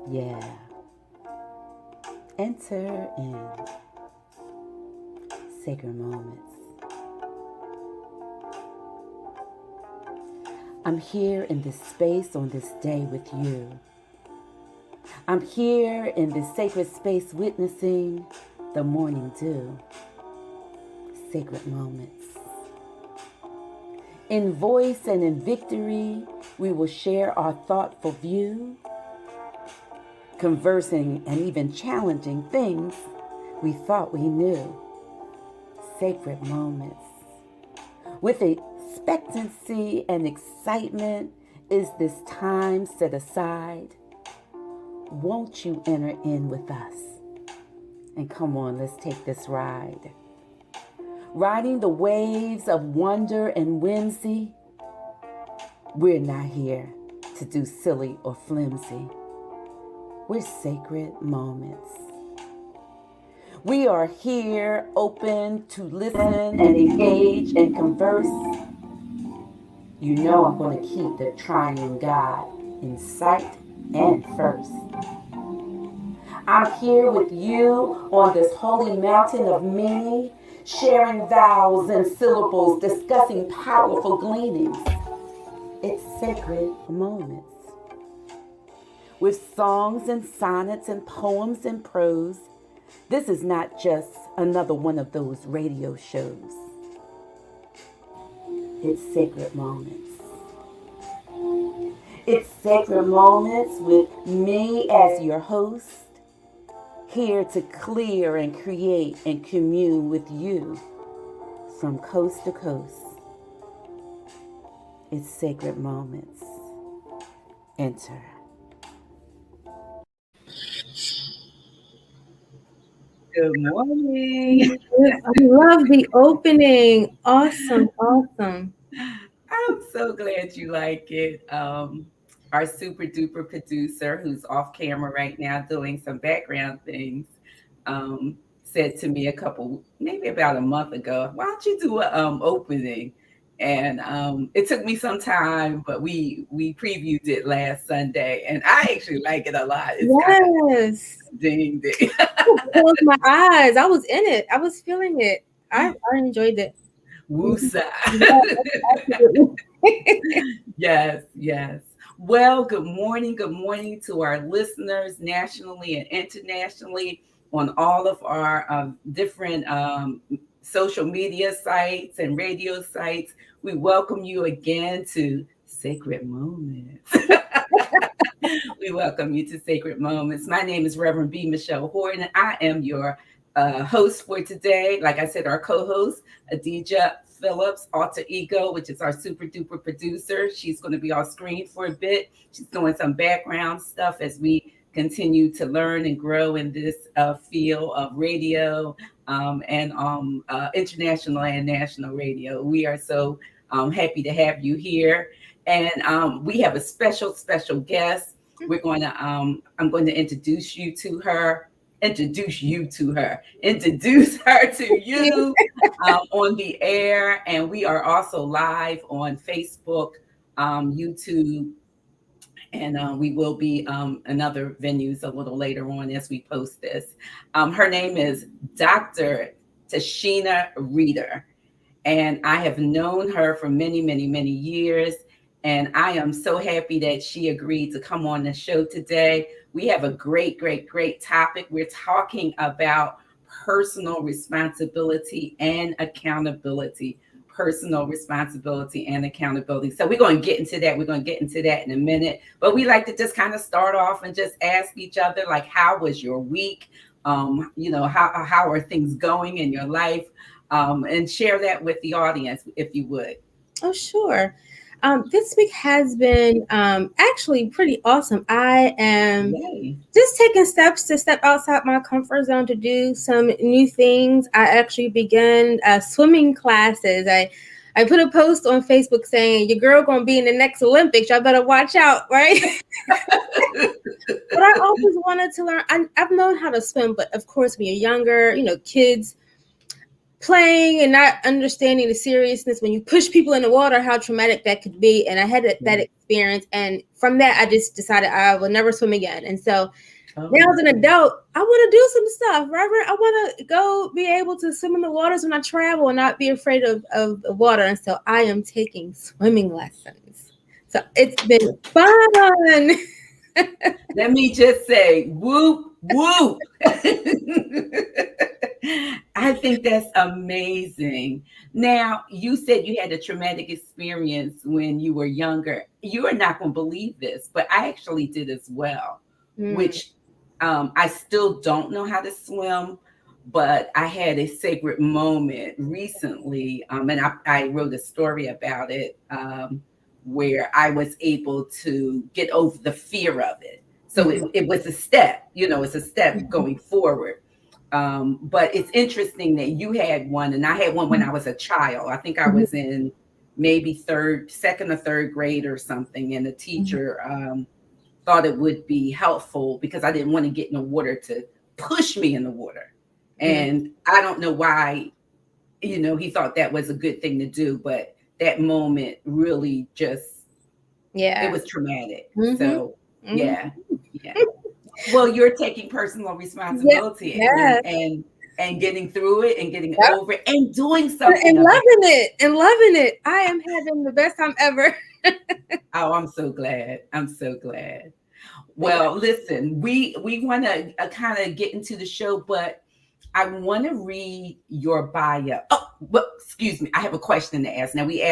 Yeah. Enter in sacred moments. I'm here in this space on this day with you. I'm here in this sacred space witnessing the morning dew. Sacred moments. In voice and in victory, we will share our thoughtful view, conversing and even challenging things we thought we knew. Sacred moments. With expectancy and excitement is this time set aside. Won't you enter in with us? And come on, let's take this ride. Riding the waves of wonder and whimsy, we're not here to do silly or flimsy. We're sacred moments. We are here open to listen and engage and converse. You know I'm going to keep the triune God in sight and first. I'm here with you on this holy mountain of meaning, sharing vowels and syllables, discussing powerful gleanings. It's sacred moments. With songs and sonnets and poems and prose, this is not just another one of those radio shows. It's sacred moments. It's sacred moments with me as your host, here to clear and create and commune with you from coast to coast. It's sacred moments. Enter. Good morning. I love the opening. Awesome, awesome. I'm so glad you like it. Our super duper producer, who's off camera right now doing some background things, said to me maybe about a month ago, "Why don't you do a opening?" And it took me some time, but we previewed it last Sunday, and I actually like it a lot. It's kind Yes. of ding ding. Close my eyes. I was in it. I was feeling it. I enjoyed it. Woosa. Yeah, absolutely. Yes, yes. Well, good morning. Good morning to our listeners nationally and internationally on all of our different social media sites and radio sites. We welcome you again to Sacred Moments. We welcome you to Sacred Moments. My name is Reverend B. Michelle Horton. I am your host for today. Like I said, our co-host, Adija Phillips, alter ego, which is our super duper producer. She's going to be off screen for a bit. She's doing some background stuff as we continue to learn and grow in this field of radio and international and national radio. We are so happy to have you here. And we have a special guest. I'm going to introduce her to you on the air. And we are also live on Facebook, YouTube, and we will be in other venues a little later on as we post this. Her name is Dr. Tashina Reeder, and I have known her for many years. And I am so happy that she agreed to come on the show today. We have a great topic. We're talking about personal responsibility and accountability. Personal responsibility and accountability. So we're going to get into that. We're going to get into that in a minute. But we like to just kind of start off and just ask each other, like, how was your week? How are things going in your life? And share that with the audience, if you would. Oh, sure. This week has been actually pretty awesome. I am just taking steps to step outside my comfort zone to do some new things. I actually began swimming classes. I put a post on Facebook saying, your girl gonna be in the next Olympics. Y'all better watch out, right? But I always wanted to learn. I've known how to swim, but of course, when you're younger, kids, playing and not understanding the seriousness when you push people in the water, how traumatic that could be. And I had that experience. And from that, I just decided I will never swim again. And so now as an adult, I want to do some stuff, Robert. I want to go be able to swim in the waters when I travel and not be afraid of the water. And so I am taking swimming lessons. So it's been fun. Let me just say, whoop, whoop. I think that's amazing. Now, you said you had a traumatic experience when you were younger. You are not going to believe this, but I actually did as well, which I still don't know how to swim, but I had a sacred moment recently, and I wrote a story about it, where I was able to get over the fear of it. So it was a step, it's a step going forward. But it's interesting that you had one, and I had one when I was a child. I think I was in maybe second or third grade or something, and the teacher thought it would be helpful because I didn't want to get in the water to push me in the water. And I don't know why, he thought that was a good thing to do, but that moment really just, it was traumatic. So yeah. Well, you're taking personal responsibility and getting through it and getting over it and doing something and loving it. I am having the best time ever. Oh, I'm so glad. Well, listen, we want to kind of get into the show, but I want to read your bio. Oh, well, excuse me. I have a question to ask. Now, we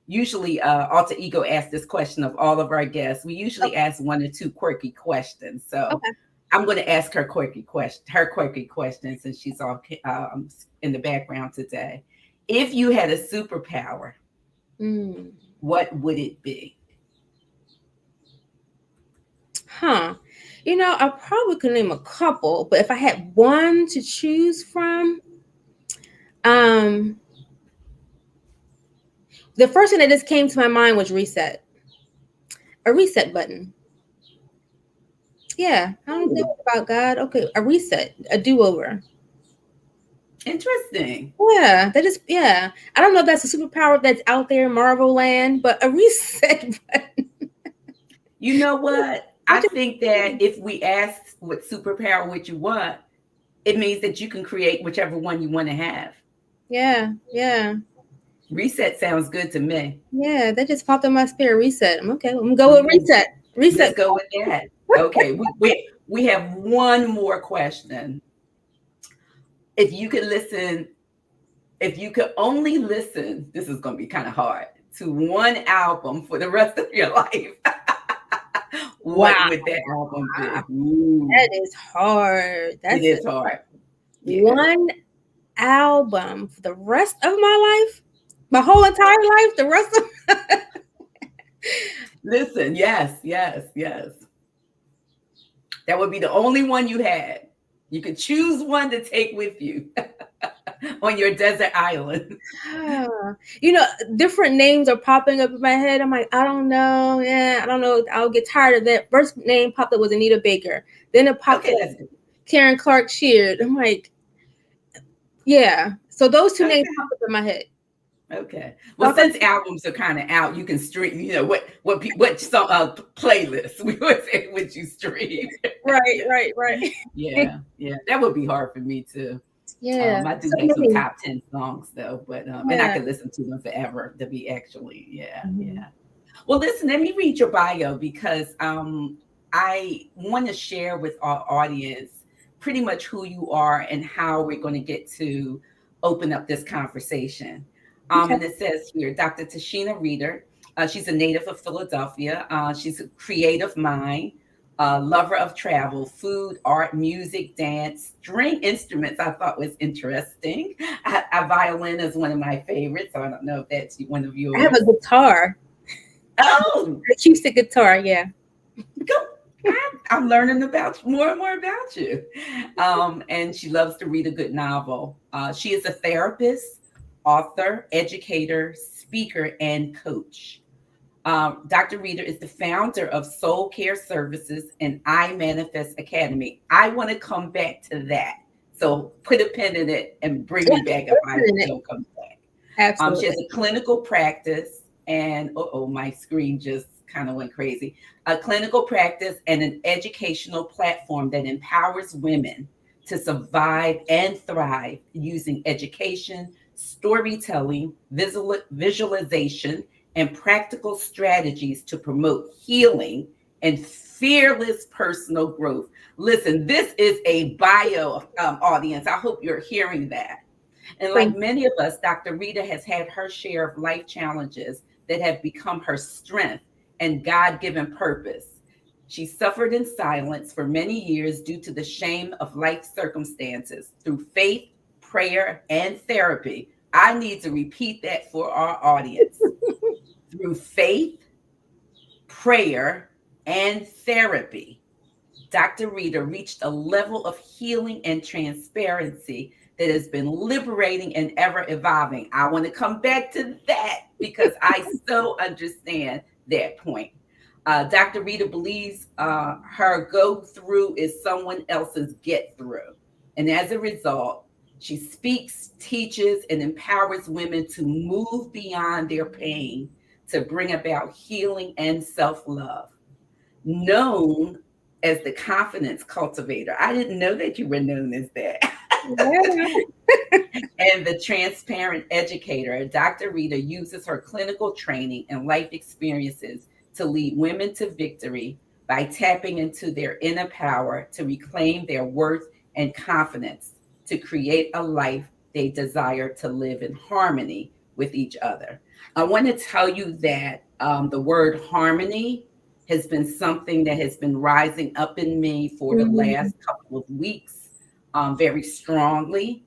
usually Alter Ego asks this question of all of our guests. We usually ask one or two quirky questions. So I'm going to ask her quirky question since she's all in the background today. If you had a superpower, what would it be? I probably could name a couple, but if I had one to choose from, the first thing that just came to my mind was reset. A reset button. Yeah, I don't think about God. Okay, a reset, a do-over. Interesting. Yeah, I don't know if that's a superpower that's out there in Marvel land, but a reset button. You know what? I think that if we ask what superpower would you want, it means that you can create whichever one you want to have. Yeah. Reset sounds good to me. Yeah, that just popped in my spirit. Reset. I'm okay. I'm gonna go with reset. Let's go with that. Okay, we have one more question. If you could only listen, this is going to be kind of hard, to one album for the rest of your life, what would that album be? Ooh. That is hard. It is hard. Yeah. One album for the rest of my life? My whole entire life? The rest of Listen, yes. That would be the only one you had. You could choose one to take with you on your desert island. Different names are popping up in my head. I'm like, I don't know. Yeah, I don't know. I'll get tired of that. First name popped up was Anita Baker. Then it popped up Karen Clark Sheard. I'm like, yeah. So those two names popped up in my head. Okay. Well, since albums are kind of out, you can stream. What song playlist would you stream? Right. Yeah. That would be hard for me too. Yeah, I do have some top 10 songs though, but and I could listen to them forever. To be actually, yeah. Well, listen, let me read your bio because I want to share with our audience pretty much who you are and how we're going to get to open up this conversation. And it says here, Dr. Tashina Reeder. She's a native of Philadelphia. She's a creative mind, lover of travel, food, art, music, dance, string instruments. I thought was interesting. A violin is one of my favorites. So I don't know if that's one of yours. I have a guitar. Oh, acoustic guitar. Yeah. I'm learning more and more about you. And she loves to read a good novel. She is a therapist, author, educator, speaker, and coach. Dr. Reeder is the founder of Soul Care Services and I Manifest Academy. I want to come back to that. So put a pin in it and bring me back if I don't come back. She has Absolutely. a clinical practice, and my screen just kind of went crazy. A clinical practice and an educational platform that empowers women to survive and thrive using education, storytelling, visualization, and practical strategies to promote healing and fearless personal growth. Listen, this is a bio audience. I hope you're hearing that. And like many of us, Dr. Rita has had her share of life challenges that have become her strength and God given purpose. She suffered in silence for many years due to the shame of life circumstances. Through faith, prayer, and therapy, I need to repeat that for our audience. Through faith, prayer, and therapy, Dr. Reeder reached a level of healing and transparency that has been liberating and ever evolving. I want to come back to that because I so understand that point. Dr. Reeder believes her go through is someone else's get through. And as a result, she speaks, teaches, and empowers women to move beyond their pain to bring about healing and self love. Known as the confidence cultivator. I didn't know that you were known as that. Yeah. And the transparent educator, Dr. Rita uses her clinical training and life experiences to lead women to victory by tapping into their inner power to reclaim their worth and confidence to create a life they desire to live in harmony with each other. I want to tell you that the word harmony has been something that has been rising up in me for the last couple of weeks very strongly.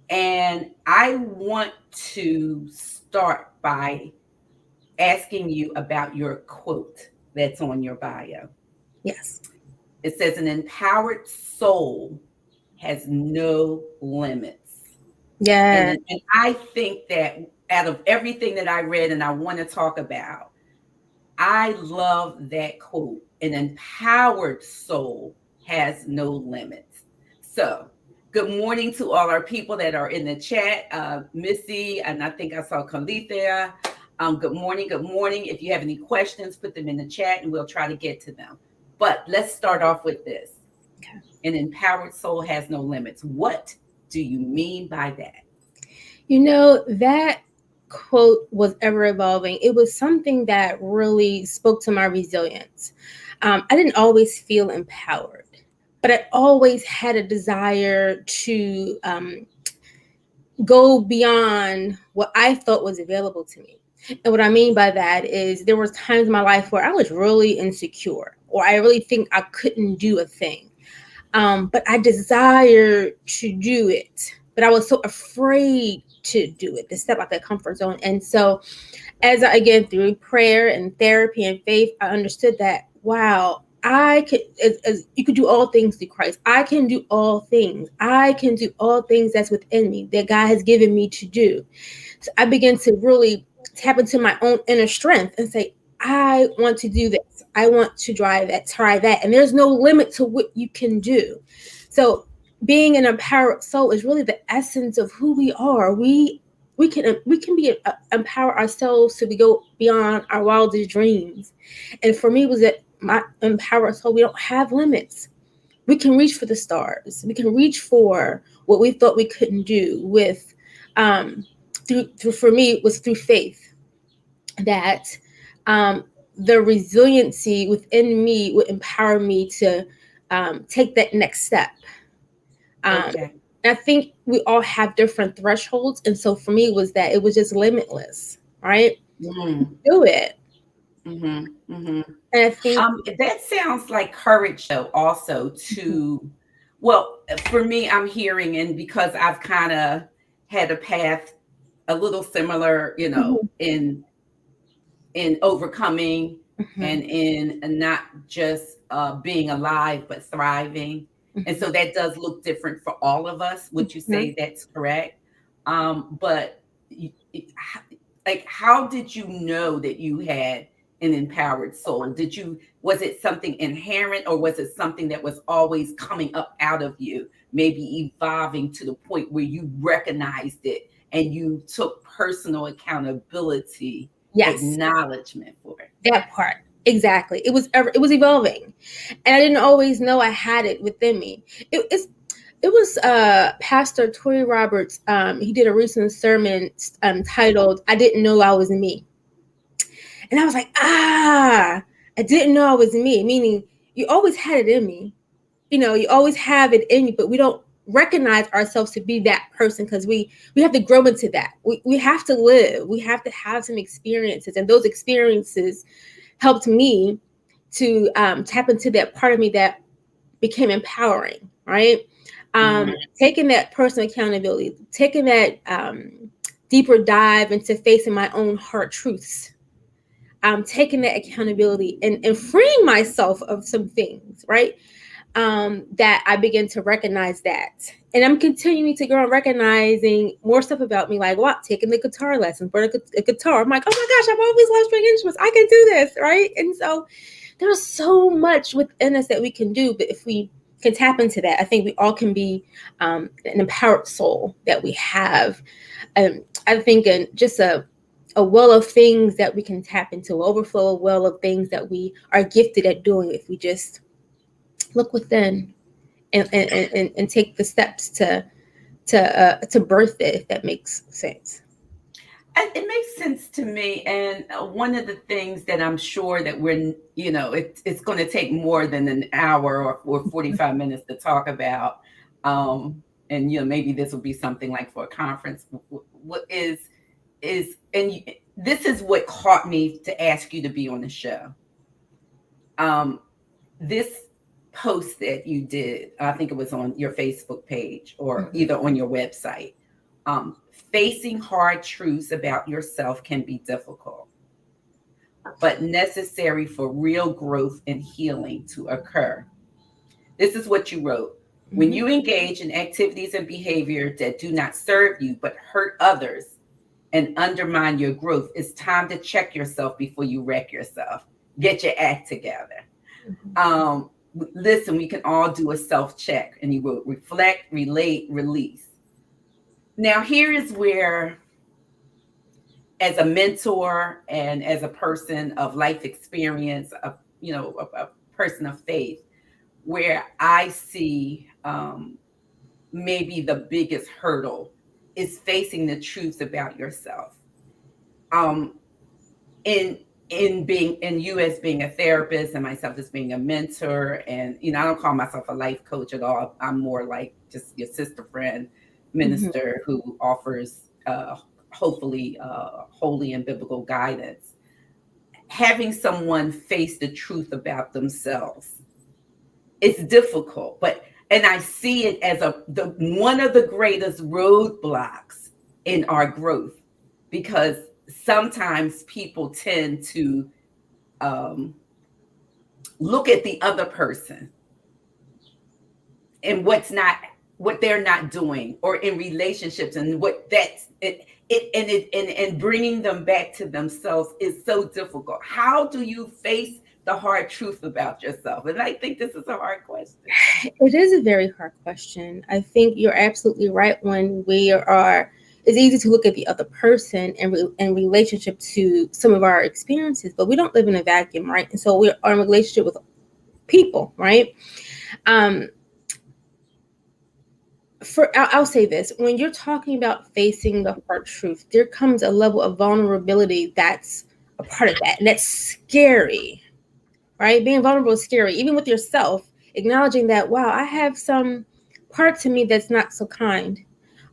And I want to start by asking you about your quote that's on your bio. Yes. It says, an empowered soul has no limits. Yeah. And I think that out of everything that I read and I want to talk about, I love that quote. An empowered soul has no limits. So, good morning to all our people that are in the chat. Missy, and I think I saw Khalid there. Good morning. Good morning. If you have any questions, put them in the chat and we'll try to get to them. But let's start off with this. Okay. An empowered soul has no limits. What do you mean by that? You know, that quote was ever evolving. It was something that really spoke to my resilience. I didn't always feel empowered, but I always had a desire to go beyond what I thought was available to me. And what I mean by that is there was times in my life where I was really insecure, or I really think I couldn't do a thing. But I desired to do it, but I was so afraid to do it, to step out that comfort zone. And so as I, again, through prayer and therapy and faith, I understood that, wow, I could, as you could do all things through Christ. I can do all things. I can do all things that's within me that God has given me to do. So I began to really tap into my own inner strength and say, I want to do this. I want to try that. And there's no limit to what you can do. So being an empowered soul is really the essence of who we are. We can be empower ourselves to go beyond our wildest dreams. And for me, was that my empowered soul, we don't have limits. We can reach for the stars. We can reach for what we thought we couldn't do with through for me, it was through faith that the resiliency within me would empower me to take that next step. Okay. I think we all have different thresholds. And so for me, it was just limitless, right? Do it. And I think that sounds like courage, though, also to, well, for me, I'm hearing, and because I've kind of had a path a little similar, in overcoming and in not just being alive, but thriving. And so that does look different for all of us. Would you say that's correct? But like, how did you know that you had an empowered soul? Was it something inherent, or was it something that was always coming up out of you, maybe evolving to the point where you recognized it and you took personal accountability, Yes, acknowledgement for it? that part. Exactly. It was evolving. And I didn't always know I had it within me. It was Pastor Tory Roberts. He did a recent sermon titled "I Didn't Know I Was Me," and I was like, I didn't know I was me. Meaning, you always had it in me. You always have it in you, but we don't recognize ourselves to be that person because we have to grow into that. We have to live. We have to have some experiences, and those experiences helped me to tap into that part of me that became empowering, right? Taking that personal accountability, taking that deeper dive into facing my own heart truths, taking that accountability and freeing myself of some things, right? That I begin to recognize that. And I'm continuing to grow and recognizing more stuff about me, like, wow, taking the guitar lessons, but a guitar. I'm like, oh my gosh, I've always loved string instruments. I can do this, right? And so there's so much within us that we can do. But if we can tap into that, I think we all can be an empowered soul that we have. I think just a well of things that we can tap into, an overflow well of things that we are gifted at doing if we just look within and take the steps to birth it, if that makes sense. It makes sense to me. And one of the things that I'm sure that it's going to take more than an hour or 45 minutes to talk about. And, maybe this will be something like for a conference. What is, and this is what caught me to ask you to be on the show. This post that you did, I think it was on your Facebook page or either on your website. Facing hard truths about yourself can be difficult, but necessary for real growth and healing to occur. This is what you wrote. When you engage in activities and behavior that do not serve you, but hurt others and undermine your growth, it's time to check yourself before you wreck yourself. Get your act together. Listen, we can all do a self-check, and you will reflect, relate, release. Now, here is where, as a mentor and as a person of life experience, a person of faith, where I see maybe the biggest hurdle is facing the truth about yourself. In you as being a therapist and myself as being a mentor, and I don't call myself a life coach at all. I'm more like just your sister friend minister who offers hopefully holy and biblical guidance. Having someone face the truth about themselves, it's difficult, and I see it as one of the greatest roadblocks in our growth, because sometimes people tend to look at the other person and what they're not doing, or in relationships, and and bringing them back to themselves is so difficult. How do you face the hard truth about yourself? And I think this is a hard question. It is a very hard question. I think you're absolutely right. When it's easy to look at the other person in relationship to some of our experiences, but we don't live in a vacuum, right? And so we're in a relationship with people, right? I'll say this: when you're talking about facing the hard truth, there comes a level of vulnerability that's a part of that, and that's scary, right? Being vulnerable is scary, even with yourself. Acknowledging that, wow, I have some parts of me that's not so kind,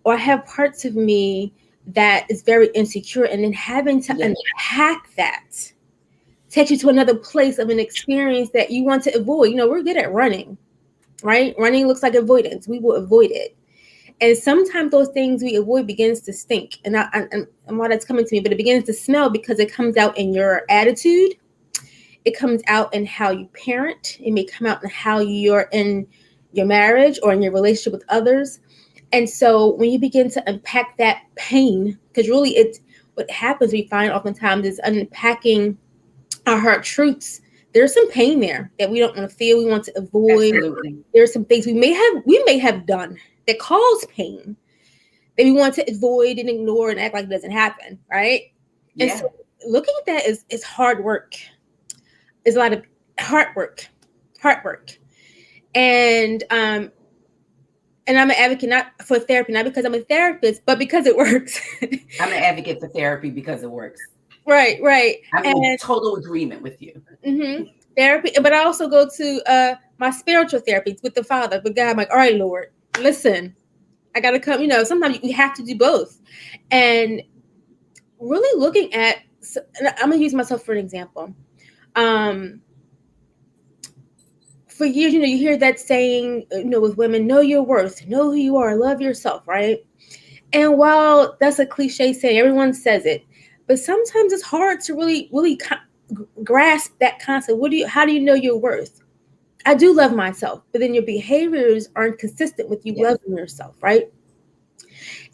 or I have parts of me that is very insecure, and then having to unpack that takes you to another place of an experience that you want to avoid. We're good at running, right? Running looks like avoidance. We will avoid it. And sometimes those things we avoid begins to stink. And while that's coming to me, but it begins to smell because it comes out in your attitude. It comes out in how you parent. It may come out in how you're in your marriage or in your relationship with others. And so when you begin to unpack that pain, because really what happens, we find oftentimes, is unpacking our hard truths, there's some pain there that we don't want to feel. We want to avoid. Absolutely. There's some things we may have done that cause pain that we want to avoid and ignore and act like it doesn't happen, right? Yeah. And so looking at that is hard work. It's a lot of hard work. And I'm an advocate not for therapy, not because I'm a therapist, but because it works. I'm an advocate for therapy because it works. Right. I'm in total agreement with you. Mm-hmm. Therapy, but I also go to my spiritual therapies with the Father, with God. I'm like, all right, Lord, listen, I gotta come. Sometimes you have to do both, and really looking at. And I'm gonna use myself for an example. For years, you hear that saying, with women, know your worth, know who you are, love yourself, right? And while that's a cliche saying, everyone says it, but sometimes it's hard to really grasp that concept. How do you know your worth? I do love myself, but then your behaviors aren't consistent with you loving yourself, right?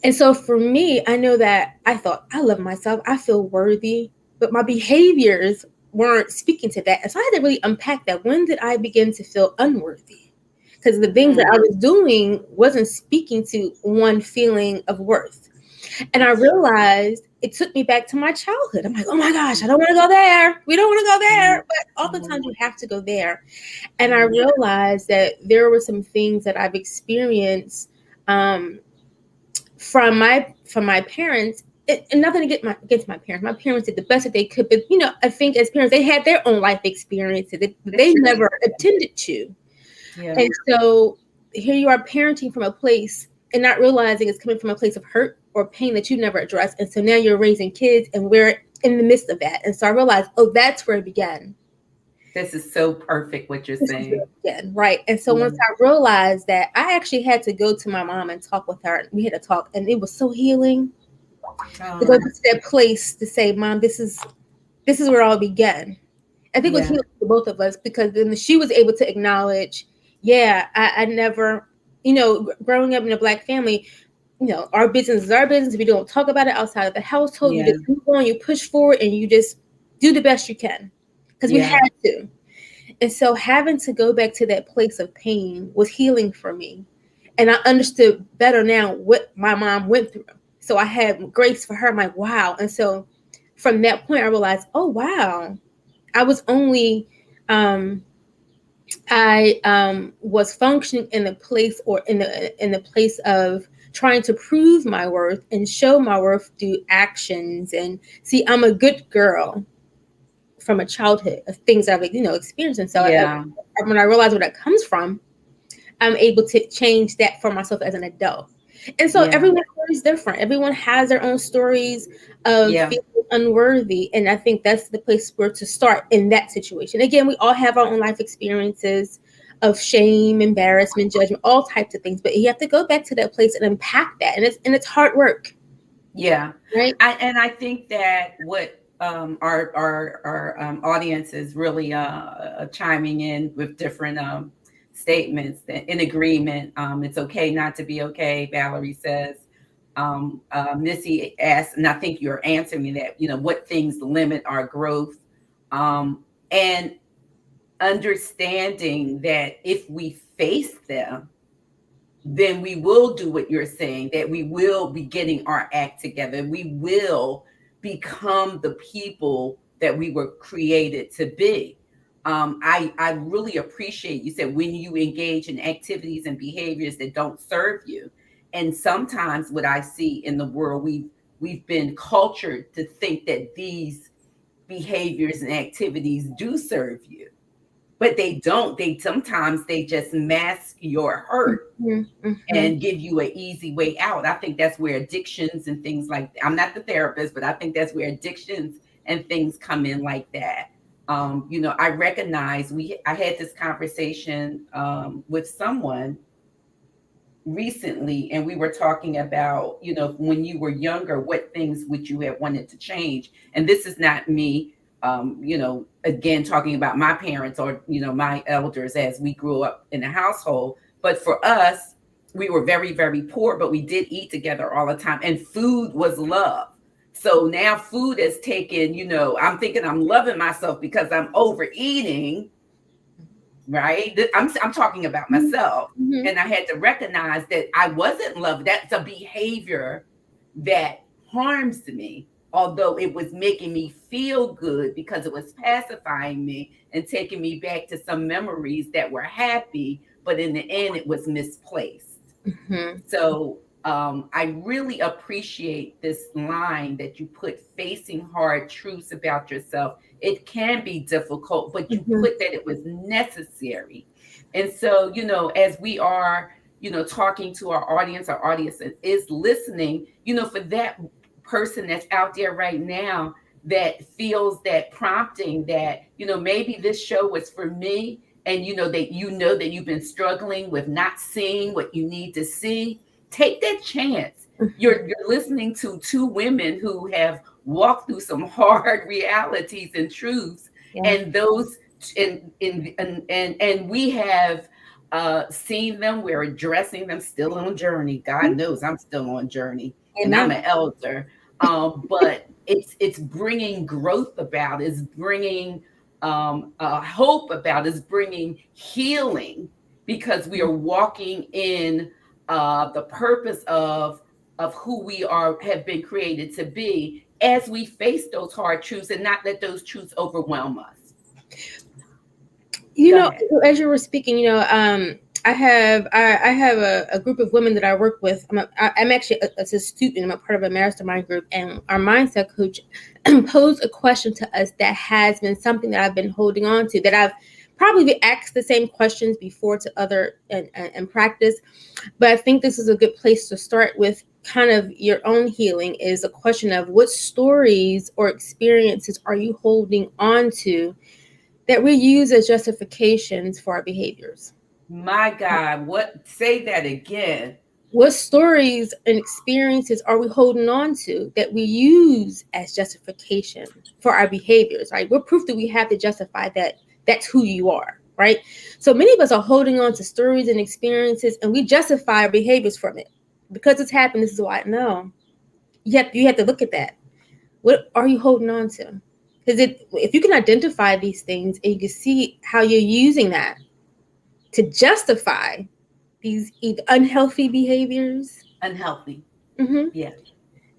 And so for me, I know that I thought I love myself, I feel worthy, but my behaviors weren't speaking to that. And so I had to really unpack that. When did I begin to feel unworthy? Because the things that I was doing wasn't speaking to one feeling of worth. And I realized it took me back to my childhood. I'm like, oh my gosh, I don't want to go there. We don't want to go there. But oftentimes you have to go there. And I realized that there were some things that I've experienced from my parents. And nothing against my parents. My parents did the best that they could. But, I think as parents, they had their own life experiences that they never attended to. Yeah. And so here you are parenting from a place and not realizing it's coming from a place of hurt or pain that you never addressed. And so now you're raising kids and we're in the midst of that. And so I realized, that's where it began. This is so perfect what you're saying. Right. And so once I realized that, I actually had to go to my mom and talk with her. We had a talk and it was so healing to go to that place to say, Mom, this is where it all began. I think it was healing for both of us because then she was able to acknowledge, I never, growing up in a Black family, our business is our business. We don't talk about it outside of the household. You just move on, you push forward, and you just do the best you can because we had to. And so having to go back to that place of pain was healing for me. And I understood better now what my mom went through. So I had grace for her. I'm like, wow. And so from that point, I realized, oh, wow. I was only, I was functioning in the place or in the place of trying to prove my worth and show my worth through actions. And see, I'm a good girl from a childhood of things I've, experienced. And so when I realized where that comes from, I'm able to change that for myself as an adult. And so everyone's story is different. Everyone has their own stories of feeling unworthy. And I think that's the place where to start in that situation. Again, we all have our own life experiences of shame, embarrassment, judgment, all types of things. But you have to go back to that place and unpack that. And it's hard work. Yeah. Right. And I think that what our audience is really chiming in with different statements that in agreement. It's okay not to be okay. Valerie says, Missy asked, and I think you're answering me that, what things limit our growth, and understanding that if we face them, then we will do what you're saying, that we will be getting our act together. We will become the people that we were created to be. I really appreciate you said when you engage in activities and behaviors that don't serve you. And sometimes what I see in the world, we've been cultured to think that these behaviors and activities do serve you, but they don't. Sometimes they just mask your hurt and give you an easy way out. I think that's where addictions and things like that. I'm not the therapist, but I think that's where addictions and things come in like that. I recognize I had this conversation with someone recently, and we were talking about, when you were younger, what things would you have wanted to change? And this is not me, again, talking about my parents or, my elders as we grew up in a household. But for us, we were very, very poor, but we did eat together all the time. And food was love. So now food has taken, I'm thinking I'm loving myself because I'm overeating, right? I'm talking about myself. Mm-hmm. And I had to recognize that I wasn't loved. That's a behavior that harms me, although it was making me feel good because it was pacifying me and taking me back to some memories that were happy, but in the end, it was misplaced. Mm-hmm. So I really appreciate this line that you put, facing hard truths about yourself. It can be difficult, but you Mm-hmm. put that it was necessary. And so, as we are, talking to our audience is listening, for that person that's out there right now that feels that prompting that, maybe this show was for me, and that you've been struggling with not seeing what you need to see, take that chance. You're listening to two women who have walked through some hard realities and truths, Yeah. and those and we have seen them. We're addressing them, still on journey. God knows I'm still on journey, and I'm an elder. But it's bringing growth about, is bringing hope about, is bringing healing, because we are walking in the purpose of who we have been created to be, as we face those hard truths and not let those truths overwhelm us. As you were speaking, I have a group of women that I work with. I'm actually a student. I'm a part of a mastermind group, and our mindset coach posed a question to us that has been something that I've been holding on to, that I've probably asked the same questions before to other and practice. But I think this is a good place to start with kind of your own healing, is a question of what stories or experiences are you holding on to that we use as justifications for our behaviors. My God, say that again. What stories and experiences are we holding on to that we use as justification for our behaviors, right? What proof do we have to justify that that's who you are, right? So many of us are holding on to stories and experiences, and we justify our behaviors from it. Because it's happened, this is why. No. You have to look at that. What are you holding on to? Because if you can identify these things and you can see how you're using that to justify these unhealthy behaviors. Unhealthy. Mm-hmm. Yeah.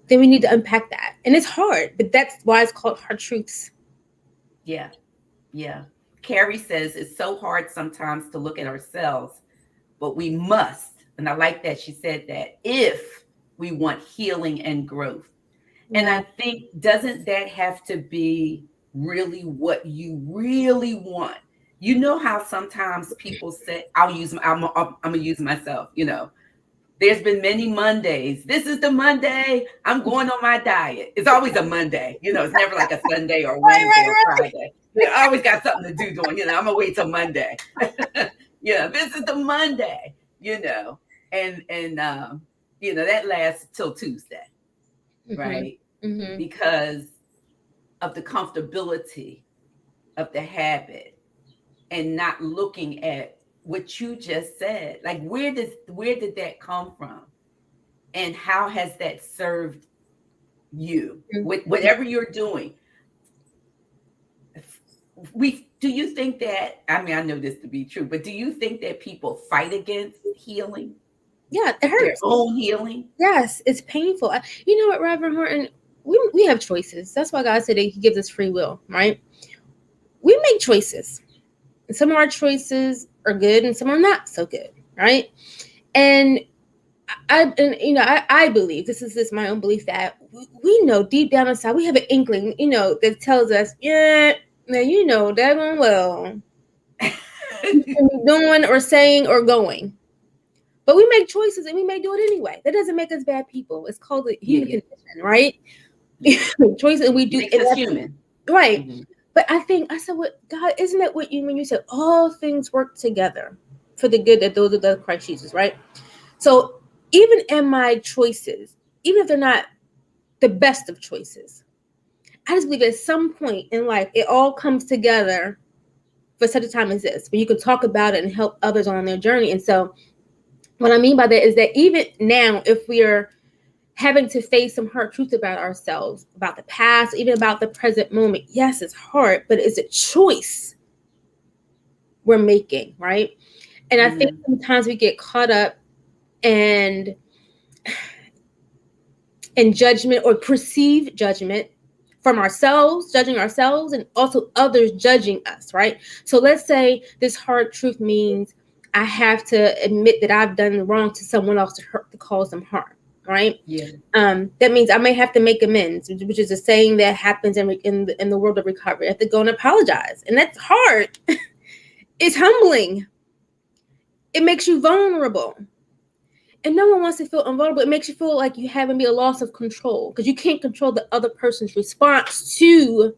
Then we need to unpack that. And it's hard, but that's why it's called hard truths. Yeah. Yeah. Carrie says it's so hard sometimes to look at ourselves, but we must. And I like that she said that, if we want healing and growth. Yeah. And I think, doesn't that have to be really what you really want? You know how sometimes people say, I'm gonna use myself, there's been many Mondays. This is the Monday I'm going on my diet. It's always a Monday, it's never like a Sunday or Wednesday or Friday. I always got something to do doing, I'm gonna wait till Monday. This is the Monday, and that lasts till Tuesday, Mm-hmm. right? Mm-hmm. Because of the comfortability of the habit, and not looking at what you just said. Like, where did that come from? And how has that served you with whatever you're doing? Do you think that, I know this to be true, but do you think that people fight against healing? Yeah, it hurts. Their own healing? Yes, it's painful. You know what, Reverend Horton? We have choices. That's why God said that He gives us free will, right? We make choices. Some of our choices are good and some are not so good, right? And I believe, this is my own belief, that we know deep down inside, we have an inkling, that tells us, that one well, doing or saying or going. But we make choices and we may do it anyway. That doesn't make us bad people. It's called the human condition, right? Choices, and we do. Makes us human. Right. Mm-hmm. But I said, what, God, isn't that what when you said all things work together for the good that those are the Christ Jesus, right? So even in my choices, even if they're not the best of choices, I just believe at some point in life, it all comes together for such a time as this, where you can talk about it and help others on their journey. And so what I mean by that is that even now, if we're having to face some hard truths about ourselves, about the past, even about the present moment. Yes, it's hard, but it's a choice we're making, right? And I think sometimes we get caught up in judgment or perceived judgment from ourselves, judging ourselves, and also others judging us, right? So let's say this hard truth means I have to admit that I've done wrong to someone else to cause them harm, right? Yeah. That means I may have to make amends, which is a saying that happens in the world of recovery. I have to go and apologize, and that's hard. It's humbling. It makes you vulnerable. And no one wants to feel invulnerable. It makes you feel like you having a loss of control because you can't control the other person's response to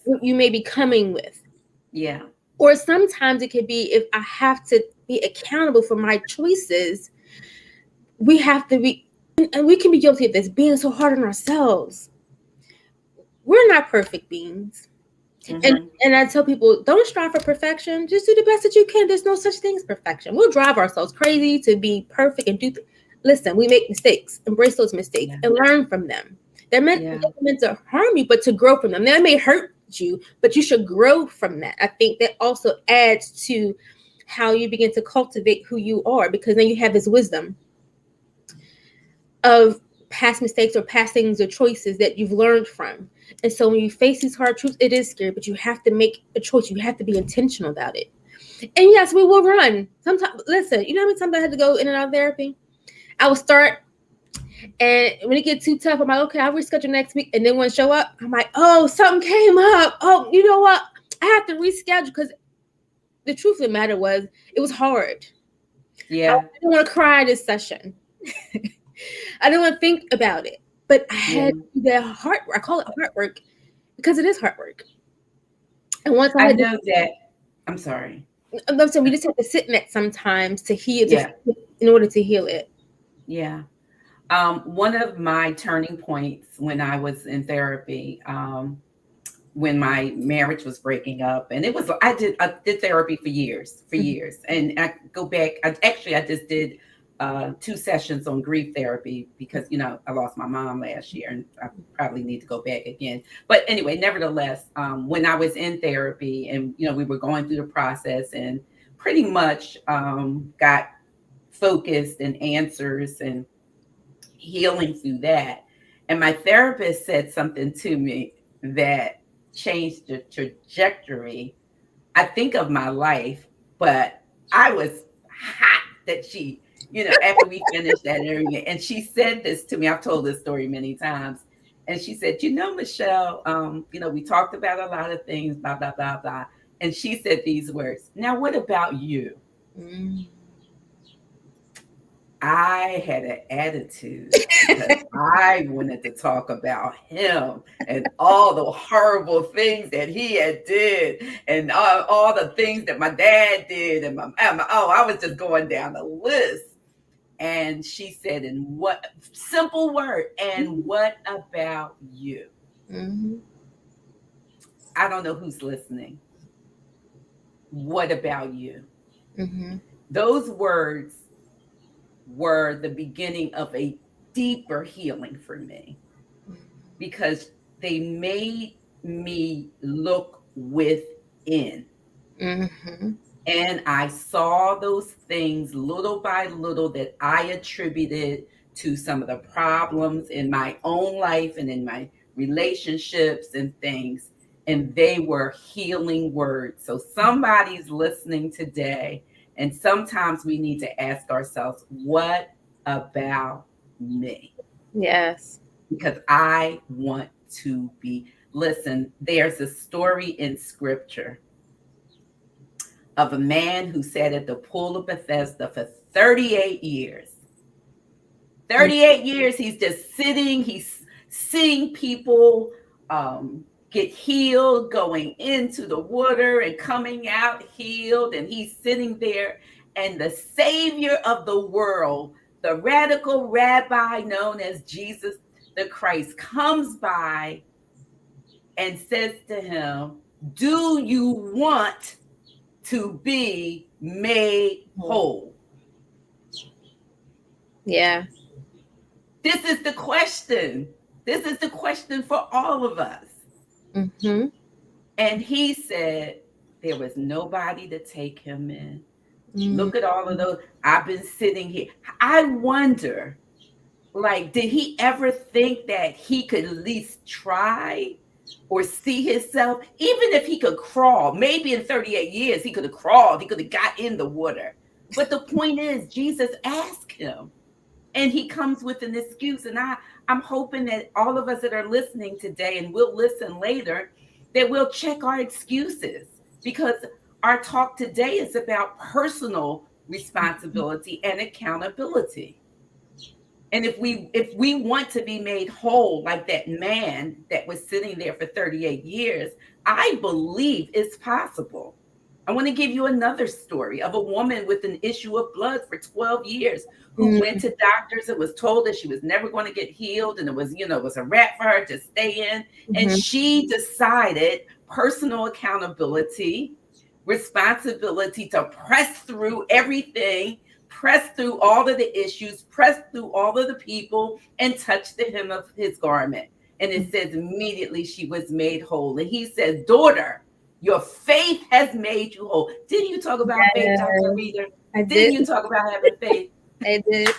what you may be coming with. Yeah. Or sometimes it could be if I have to be accountable for my choices, we have to be, and we can be guilty of this, being so hard on ourselves. We're not perfect beings. And I tell people, don't strive for perfection. Just do the best that you can. There's no such thing as perfection. We'll drive ourselves crazy to be perfect and do. Listen, we make mistakes. Embrace those mistakes and learn from them. They're meant to harm you, but to grow from them. They may hurt you, but you should grow from that. I think that also adds to how you begin to cultivate who you are, because then you have this wisdom of past mistakes or past things or choices that you've learned from. And so when you face these hard truths, it is scary, but you have to make a choice. You have to be intentional about it. And yes, we will run. Sometimes, listen, you know how many times I had to go in and out of therapy? I will start, and when it gets too tough, I'm like, okay, I'll reschedule next week. And then when it show up, I'm like, oh, something came up. Oh, you know what? I have to reschedule, because the truth of the matter was, it was hard. Yeah. I didn't want to cry this session. I didn't want to think about it. But I had to do that hard work. I call it hard work because it is hard work. And once I know that. I'm sorry. I'm saying we just have to sit in it sometimes to heal, in order to heal it. Yeah. One of my turning points when I was in therapy, when my marriage was breaking up, and it was, I did therapy for years, and I go back. I just did 2 sessions on grief therapy because, I lost my mom last year, and I probably need to go back again. But anyway, nevertheless, when I was in therapy and, we were going through the process and pretty much got focused and answers and healing through that. And my therapist said something to me that changed the trajectory, I think, of my life. But I was hot that she, after we finished that area, and she said this to me. I've told this story many times. And she said, Michelle, we talked about a lot of things, blah, blah, blah, blah. And she said these words, now, what about you? I had an attitude because I wanted to talk about him and all the horrible things that he had did, and all the things that my dad did, and I was just going down the list. And she said, "And what simple word? And what about you?" I don't know who's listening. What about you? Those words were the beginning of a deeper healing for me, because they made me look within. And I saw those things little by little that I attributed to some of the problems in my own life and in my relationships and things. And they were healing words. So somebody's listening today. And sometimes we need to ask ourselves, what about me? Yes. Because I want to be. Listen, there's a story in scripture of a man who sat at the pool of Bethesda for 38 years. 38 years, he's just sitting, he's seeing people get healed, going into the water and coming out healed, and he's sitting there, and the Savior of the world, the radical rabbi known as Jesus the Christ, comes by and says to him, do you want to be made whole? Yeah. This is the question. This is the question for all of us. Mm-hmm. And he said, there was nobody to take him in. Mm-hmm. Look at all of those. I've been sitting here. I wonder, like, did he ever think that he could at least try or see himself? Even if he could crawl, maybe in 38 years, he could have crawled, he could have got in the water. But the point is, Jesus asked him, and he comes with an excuse. And I'm hoping that all of us that are listening today, and we'll listen later, that we'll check our excuses, because our talk today is about personal responsibility and accountability. And if we want to be made whole like that man that was sitting there for 38 years, I believe it's possible. I want to give you another story of a woman with an issue of blood for 12 years who went to doctors and was told that she was never going to get healed, and it was a wrap for her to stay in. And she decided personal accountability, responsibility to press through everything, press through all of the issues, press through all of the people, and touch the hem of his garment. And it says immediately she was made whole. And he says, daughter, your faith has made you whole. Didn't you talk about faith, Dr. Reeder? Didn't you talk about having faith? I did.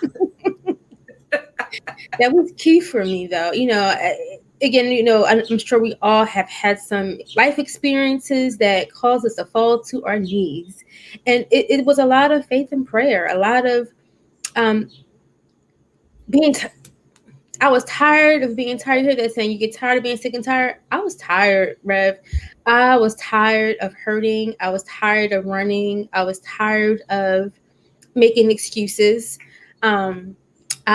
That was key for me, though. Again, I'm sure we all have had some life experiences that caused us to fall to our knees. And it was a lot of faith and prayer, a lot of being I was tired of being tired. You hear that saying, you get tired of being sick and tired? I was tired, Rev. I was tired of hurting. I was tired of running. I was tired of making excuses. I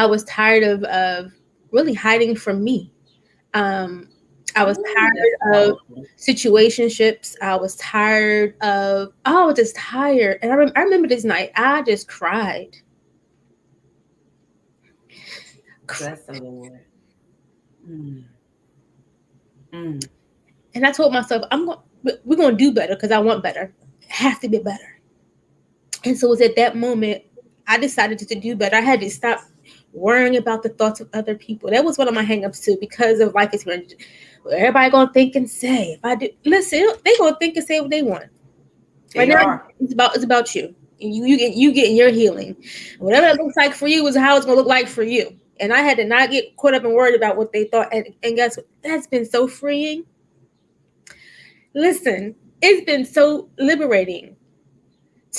was tired of really hiding from me. I was tired of situationships. I was just tired. And I remember this night, I just cried. Bless the Lord. And I told myself, we're going to do better because I want better. It has to be better. And so it was at that moment I decided to do better. I had to stop worrying about the thoughts of other people. That was one of my hangups too, because of life experience. Everybody gonna think and say. If I do, listen, they gonna think and say what they want. Right now, it's about you. And you getting your healing. Whatever it looks like for you is how it's gonna look like for you. And I had to not get caught up and worried about what they thought. And guess what? That's been so freeing. Listen, it's been so liberating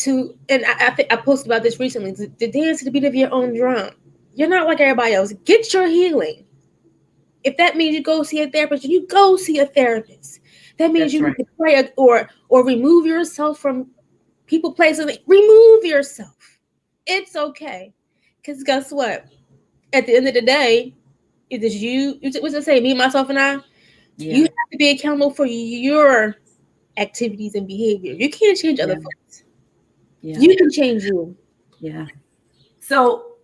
and I think I posted about this recently, to dance to the beat of your own drum. You're not like everybody else. Get your healing. If that means you go see a therapist, you go see a therapist. That means you need to pray or remove yourself from people, places. Remove yourself. It's okay. Because guess what? At the end of the day, it is you. What's it say? Me, myself, and I. Yeah. You have to be accountable for your activities and behavior. You can't change other folks. Yeah. You can change you. Yeah. So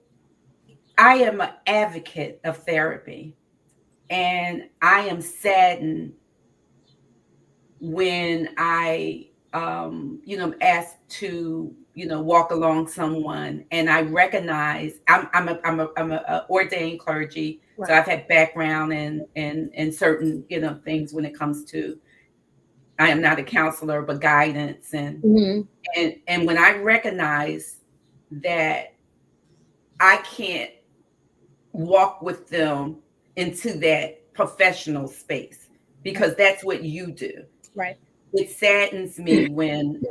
I am an advocate of therapy, and I am saddened when I, asked to, walk along someone, and I recognize I'm a ordained clergy, right. So I've had background in certain, things when it comes to. I am not a counselor, but guidance, and when I recognize that I can't walk with them into that professional space, because that's what you do. Right. It saddens me when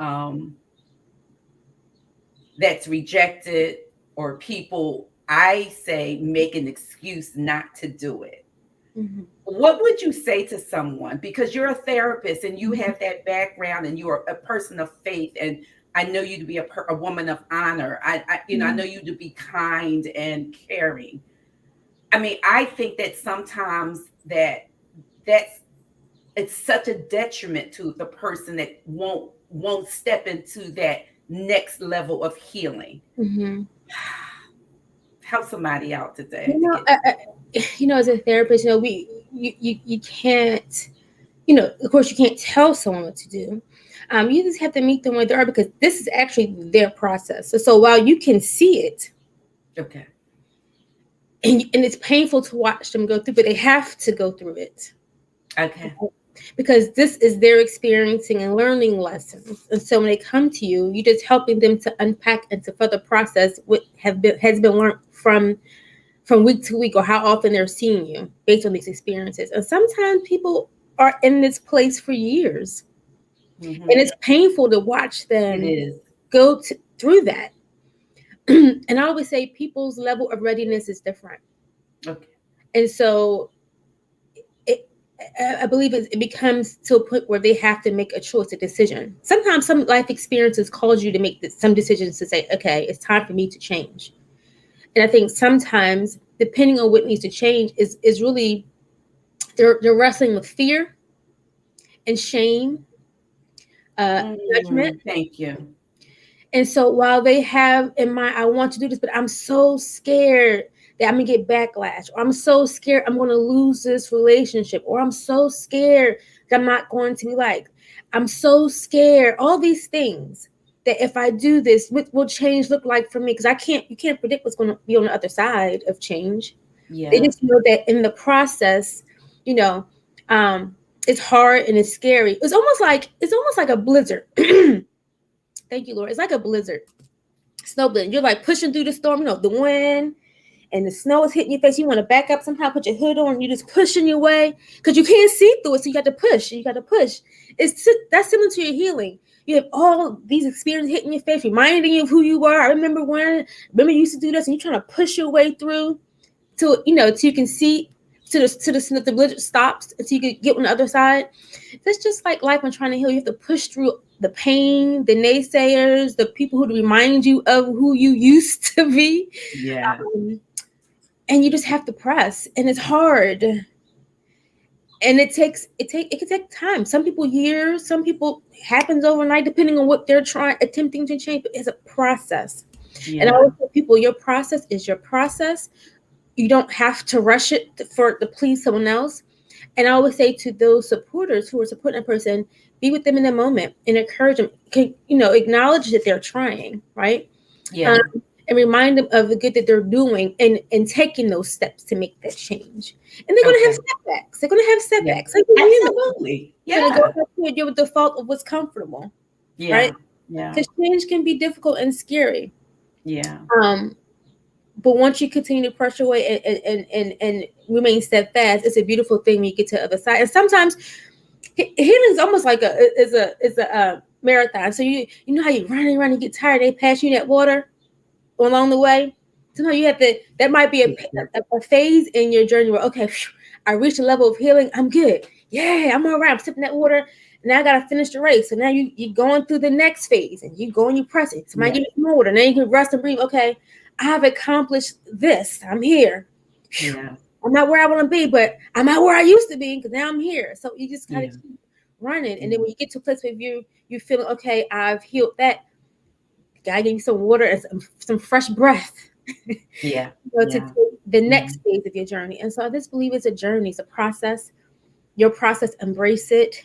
that's rejected, or people, I say, make an excuse not to do it. Mm-hmm. What would you say to someone, because you're a therapist and you have that background and you are a person of faith, and I know you to be a woman of honor. I know you to be kind and caring. I mean, I think that sometimes it's such a detriment to the person that won't step into that next level of healing. Mm-hmm. Help somebody out today. As a therapist, you can't, of course you can't tell someone what to do. You just have to meet them where they are, because this is actually their process. So while you can see it, okay, and it's painful to watch them go through, but they have to go through it. Okay. Because this is their experiencing and learning lessons. And so when they come to you, you're just helping them to unpack and to further process what has been learned from week to week, or how often they're seeing you based on these experiences. And sometimes people are in this place for years. Mm-hmm. And it's painful to watch them It is. go through that. And I always say people's level of readiness is different. Okay. And so I believe it becomes to a point where they have to make a choice, a decision. Sometimes some life experiences cause you to make some decisions to say, okay, it's time for me to change. And I think sometimes, depending on what needs to change, is really they're wrestling with fear and shame, judgment. Thank you. And so while they have in mind, I want to do this, but I'm so scared that I'm gonna get backlash, or I'm so scared I'm gonna lose this relationship, or I'm so scared that I'm not going to be liked. I'm so scared. All these things that if I do this, what will change look like for me? Because you can't predict what's going to be on the other side of change. Yeah. They just know that in the process, you know, it's hard and it's scary. It's almost like a blizzard. Thank you, Lord. It's like a blizzard, snow blizzard. You're like pushing through the storm, the wind and the snow is hitting your face. You want to back up somehow, put your hood on. You're just pushing your way because you can't see through it. So you got to push. You got to push. That's similar to your healing. You have all these experiences hitting your face, reminding you of who you are. I remember you used to do this, and you're trying to push your way through till you can see to the blizzard stops until you can get on the other side. That's just like life when trying to heal. You have to push through the pain, the naysayers, the people who remind you of who you used to be. Yeah. And you just have to press, and it's hard. And it can take time. Some people years, some people happens overnight, depending on what they're attempting to change. But it's a process. Yeah. And I always tell people, your process is your process. You don't have to rush it to please someone else. And I always say to those supporters who are supporting a person, be with them in the moment and encourage them. Acknowledge that they're trying, right? Yeah. And remind them of the good that they're doing and taking those steps to make that change. And they're going to have setbacks. They're going to have setbacks. Yeah. Absolutely. Yeah. They're going to go with the default of what's comfortable. Yeah. Right? Yeah. Because change can be difficult and scary. Yeah. But once you continue to pressure away and remain steadfast, it's a beautiful thing when you get to the other side. And sometimes healing is almost like a marathon. So you know how you run, you get tired, they pass you that water along the way. Sometimes you have to. That might be a phase in your journey where, okay, I reached a level of healing. I'm good. Yeah, I'm all right. I'm sipping that water. Now I gotta finish the race. So now you're going through the next phase, and you go and you press it. Somebody give you some water. Now you can rest and breathe. Okay, I have accomplished this. I'm here. Yeah. I'm not where I want to be, but I'm not where I used to be because now I'm here. So you just gotta keep running. And then when you get to a place where you feel okay, I've healed that. God gave you some water and some fresh breath. Yeah. To take the next phase of your journey. And so I just believe it's a journey. It's a process. Your process, embrace it.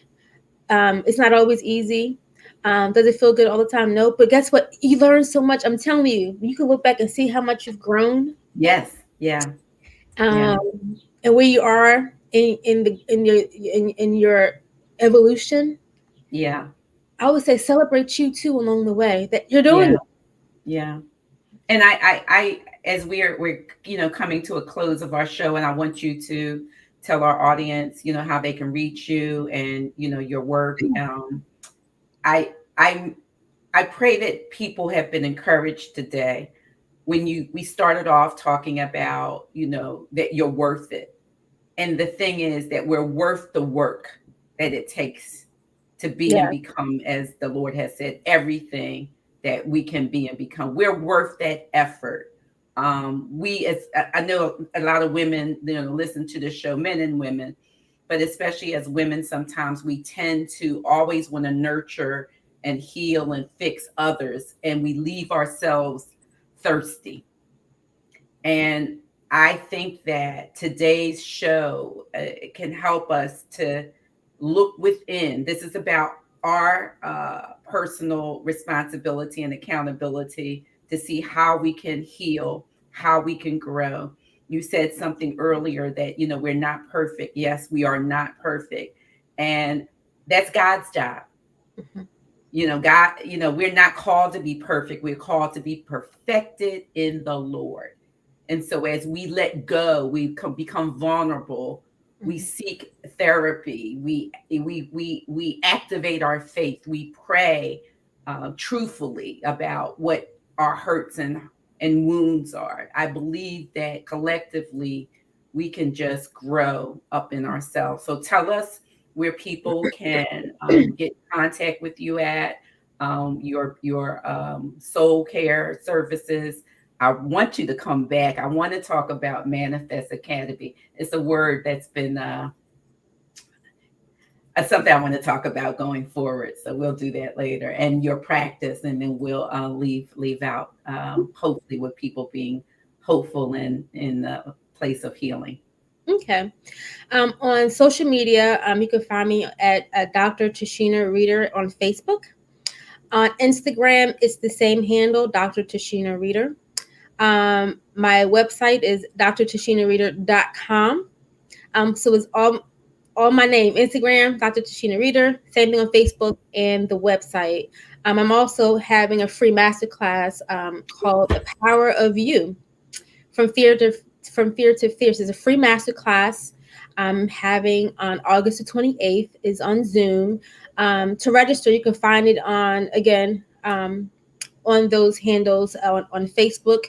It's not always easy. Does it feel good all the time? No. But guess what? You learn so much. I'm telling you, you can look back and see how much you've grown. Yes. Yeah. And where you are in your evolution. Yeah. I would say celebrate you too along the way that you're doing it. Yeah. And I as we're coming to a close of our show, and I want you to tell our audience, how they can reach you and your work. I pray that people have been encouraged today when we started off talking about, that you're worth it. And the thing is that we're worth the work that it takes to be and become, as the Lord has said, everything that we can be and become. We're worth that effort. I know a lot of women, listen to the show, men and women, but especially as women, sometimes we tend to always want to nurture and heal and fix others, and we leave ourselves thirsty. And I think that today's show can help us to look within. This is about our personal responsibility and accountability to see how we can heal, how we can grow. you said something earlier that, we're not perfect. Yes, we are not perfect. And that's God's job. Mhm. God, we're not called to be perfect. We're called to be perfected in the Lord. And so as we let go, we become vulnerable. We Mhm. seek therapy. We activate our faith. We pray truthfully about what our hurts and wounds are. I believe that collectively we can just grow up in ourselves. So tell us where people can get in contact with you at your soul care services. I want you to come back. I want to talk about Manifest Academy. It's a word that's been something I want to talk about going forward. So we'll do that later, and your practice, and then we'll leave out hopefully with people being hopeful in the place of healing. Okay. On social media, you can find me at Dr. Tashina Reeder on Facebook. On Instagram, it's the same handle, Dr. Tashina Reeder. My website is drtashinareeder.com. So it's all my name, Instagram, Dr. Tashina Reeder, same thing on Facebook and the website. I'm also having a free masterclass called The Power of You, from fear to fierce. It's a free masterclass I'm having on August the 28th. Is on Zoom. To register, you can find it on those handles on Facebook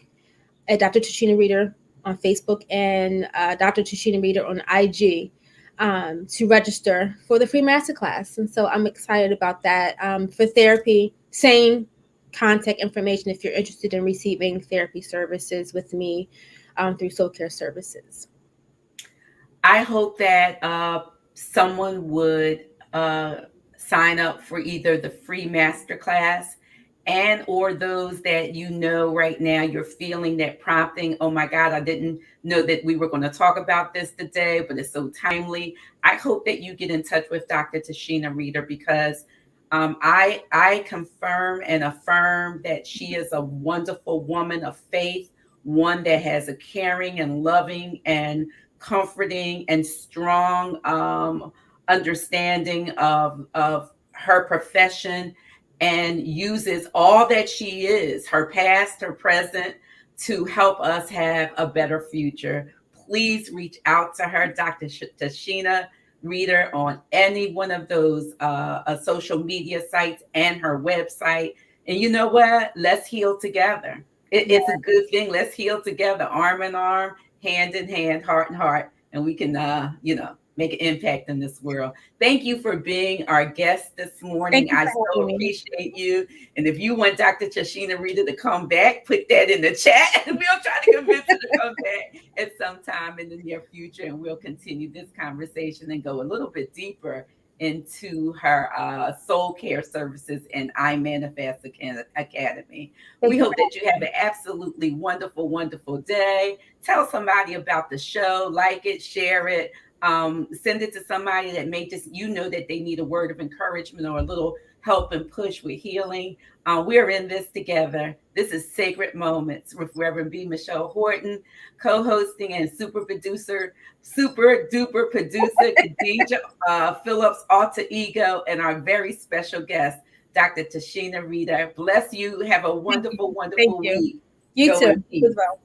at Dr. Tashina Reeder on Facebook, and Dr. Tashina Reeder on IG, to register for the free masterclass. And so I'm excited about that. For therapy, same contact information if you're interested in receiving therapy services with me through Soul Care Services. I hope that someone would sign up for either the free masterclass and or those that right now you're feeling that prompting. Oh my God, I didn't know that we were going to talk about this today, but it's so timely. I hope that you get in touch with Dr. Tashina Reeder, because I confirm and affirm that she is a wonderful woman of faith, one that has a caring and loving and comforting and strong understanding of her profession, and uses all that she is, her past, her present, to help us have a better future. Please reach out to her, Dr. Tashina Reeder, on any one of those social media sites and her website. And you know what? Let's heal together. It's a good thing. Let's heal together, arm in arm, hand in hand, heart in heart, and we can, make an impact in this world. Thank you for being our guest this morning. Thank you I for so having me. appreciate you. And if you want Dr. Tashina Reeder to come back, put that in the chat, and we'll try to convince her to come back at some time in the near future, and we'll continue this conversation and go a little bit deeper into her soul care services and I Manifest Academy. Thank We you hope that you have an absolutely wonderful, wonderful day. Tell somebody about the show, like it, share it, send it to somebody that may just, that they need a word of encouragement or a little help and push with healing. We're in this together. This is Sacred Moments with Reverend B. Michelle Horton, co-hosting and super duper producer, Khadija Phillips, alter ego, and our very special guest, Dr. Tashina Reeder. Bless you. Have a Thank wonderful, you. Thank wonderful you. week. You Go too in peace. as well.